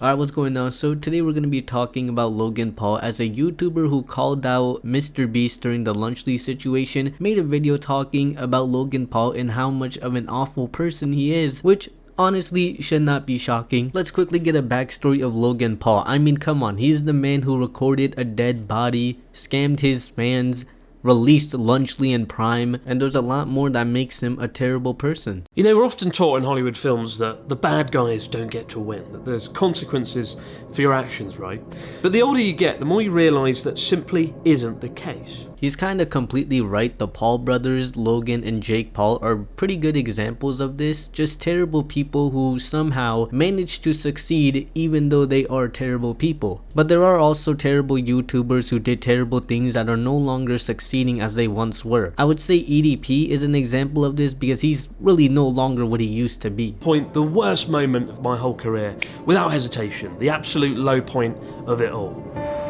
Alright, what's going on? So today we're going to be talking about Logan Paul as a YouTuber who called out MrBeast during the Lunchly situation, made a video talking about Logan Paul and how much of an awful person he is, which honestly should not be shocking. Let's quickly get a backstory of Logan Paul. I mean, come on, he's the man who recorded a dead body, scammed his fans, released Lunchly in Prime, and there's a lot more that makes him a terrible person. You know, we're often taught in Hollywood films that the bad guys don't get to win, that there's consequences for your actions, right? But the older you get, the more you realise that simply isn't the case. He's kinda completely right. The Paul brothers, Logan and Jake Paul, are pretty good examples of this. Just terrible people who somehow manage to succeed even though they are terrible people. But there are also terrible YouTubers who did terrible things that are no longer succeeding as they once were. I would say EDP is an example of this because he's really no longer what he used to be. The worst moment of my whole career, without hesitation, the absolute low point of it all.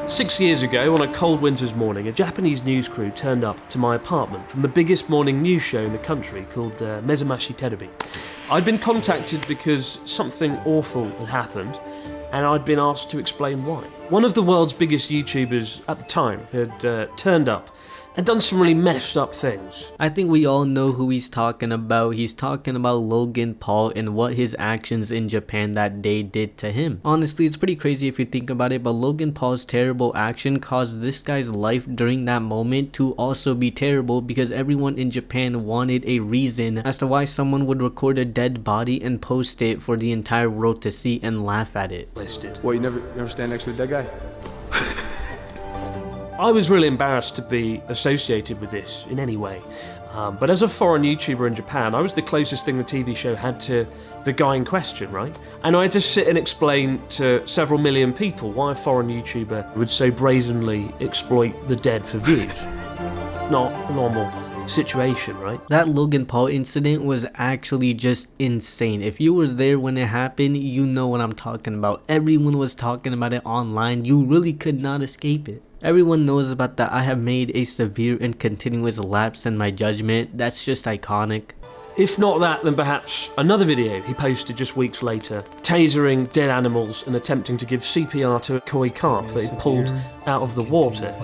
6 years ago, on a cold winter's morning, a Japanese news crew turned up to my apartment from the biggest morning news show in the country called Mezamashi Terebi. I'd been contacted because something awful had happened, and I'd been asked to explain why. One of the world's biggest YouTubers at the time had turned up and done some really messed up things. I think we all know who he's talking about. He's talking about Logan Paul and what his actions in Japan that day did to him. Honestly, it's pretty crazy if you think about it, but Logan Paul's terrible action caused this guy's life during that moment to also be terrible because everyone in Japan wanted a reason as to why someone would record a dead body and post it for the entire world to see and laugh at it. Well, you never stand next to a dead guy? I was really embarrassed to be associated with this in any way, but as a foreign YouTuber in Japan, I was the closest thing the TV show had to the guy in question, right? And I had to sit and explain to several million people why a foreign YouTuber would so brazenly exploit the dead for views. Not a normal situation, right? That Logan Paul incident was actually just insane. If you were there when it happened, you know what I'm talking about. Everyone was talking about it online. You really could not escape it. Everyone knows about that. I have made a severe and continuous lapse in my judgment. That's just iconic. If not that, then perhaps another video he posted just weeks later, tasering dead animals and attempting to give CPR to a koi carp that he pulled out of the water.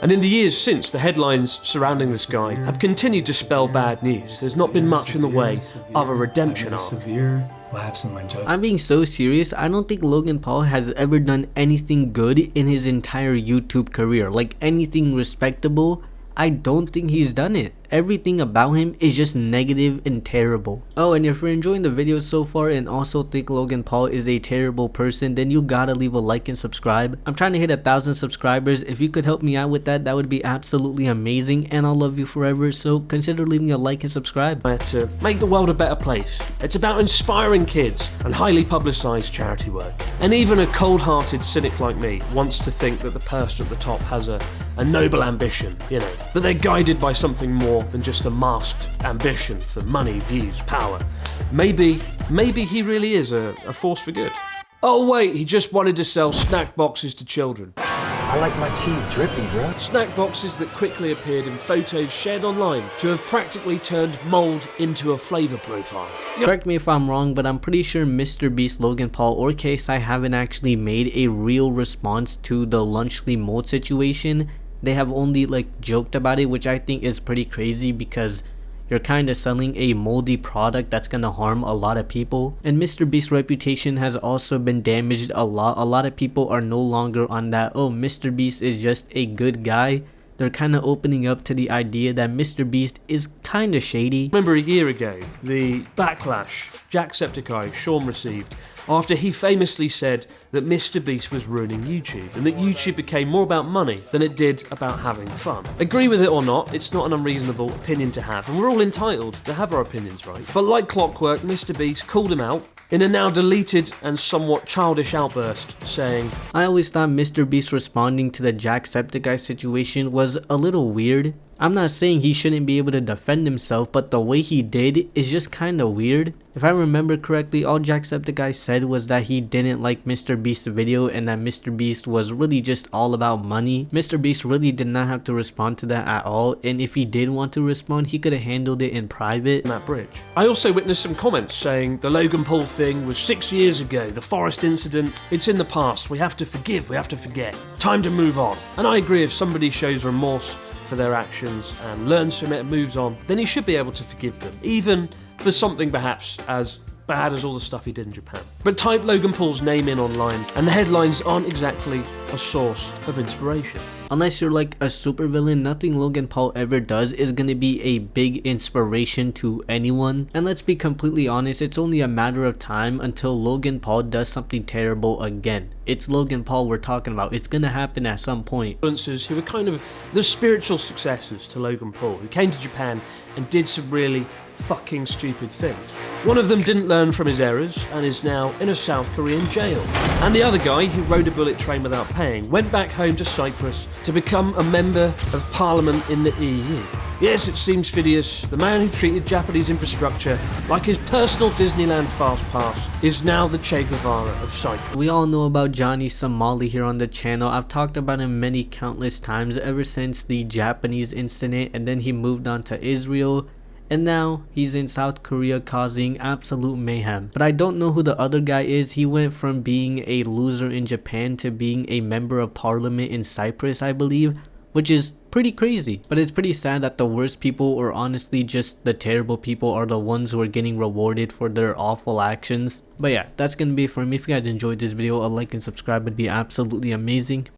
And in the years since, the headlines surrounding this guy have continued to spell bad news. There's not been much in the way of a redemption arc. I'm being so serious. I don't think Logan Paul has ever done anything good in his entire YouTube career. Like anything respectable, I don't think he's done it. Everything about him is just negative and terrible. Oh, and if you're enjoying the video so far and also think Logan Paul is a terrible person, then you gotta leave a like and subscribe. I'm trying to hit 1,000 subscribers. If you could help me out with that, that would be absolutely amazing, and I'll love you forever, so consider leaving a like and subscribe. To make the world a better place. It's about inspiring kids and highly publicised charity work. And even a cold-hearted cynic like me wants to think that the person at the top has a noble ambition, you know, that they're guided by something more than just a masked ambition for money, views, power. Maybe he really is a force for good. Oh wait, he just wanted to sell snack boxes to children. I like my cheese drippy, bro. Snack boxes that quickly appeared in photos shared online to have practically turned mold into a flavour profile. Correct me if I'm wrong, but I'm pretty sure MrBeast, Logan Paul, or KSI haven't actually made a real response to the Lunchly mold situation. They have only like joked about it, which I think is pretty crazy because you're kind of selling a moldy product that's gonna harm a lot of people. And MrBeast's reputation has also been damaged a lot. A lot of people are no longer on that, oh, MrBeast is just a good guy. They're kind of opening up to the idea that MrBeast is kind of shady. Remember a year ago, the backlash Jacksepticeye Sean received after he famously said that MrBeast was ruining YouTube and that YouTube became more about money than it did about having fun. Agree with it or not, it's not an unreasonable opinion to have, and we're all entitled to have our opinions, right? But like clockwork, MrBeast called him out in a now deleted and somewhat childish outburst, saying, I always thought MrBeast responding to the Jacksepticeye situation was a little weird. I'm not saying he shouldn't be able to defend himself, but the way he did is just kinda weird. If I remember correctly, all Jacksepticeye said was that he didn't like MrBeast's video and that MrBeast was really just all about money. MrBeast really did not have to respond to that at all, and if he did want to respond, he could have handled it in private. That bridge. I also witnessed some comments saying the Logan Paul thing was 6 years ago, the forest incident, it's in the past, we have to forgive, we have to forget, time to move on. And I agree, if somebody shows remorse for their actions and learns from it and moves on, then he should be able to forgive them, even for something perhaps as bad as all the stuff he did in Japan. But type Logan Paul's name in online and the headlines aren't exactly a source of inspiration. Unless you're like a supervillain, nothing Logan Paul ever does is gonna be a big inspiration to anyone. And let's be completely honest, it's only a matter of time until Logan Paul does something terrible again. It's Logan Paul we're talking about. It's gonna happen at some point. Influencers who were kind of the spiritual successors to Logan Paul, who came to Japan and did some really fucking stupid things. One of them didn't learn from his errors and is now in a South Korean jail. And the other guy, who rode a bullet train without paying, went back home to Cyprus to become a member of parliament in the EU. Yes, it seems Phidias, the man who treated Japanese infrastructure like his personal Disneyland fast pass, is now the Che Guevara of Cyprus. We all know about Johnny Somali here on the channel. I've talked about him many countless times ever since the Japanese incident, and then he moved on to Israel. And now he's in South Korea causing absolute mayhem. But I don't know who the other guy is. He went from being a loser in Japan to being a member of parliament in Cyprus, I believe, which is pretty crazy. But it's pretty sad that the worst people, or honestly just the terrible people, are the ones who are getting rewarded for their awful actions. But yeah, that's gonna be it for me. If you guys enjoyed this video, a like and subscribe would be absolutely amazing.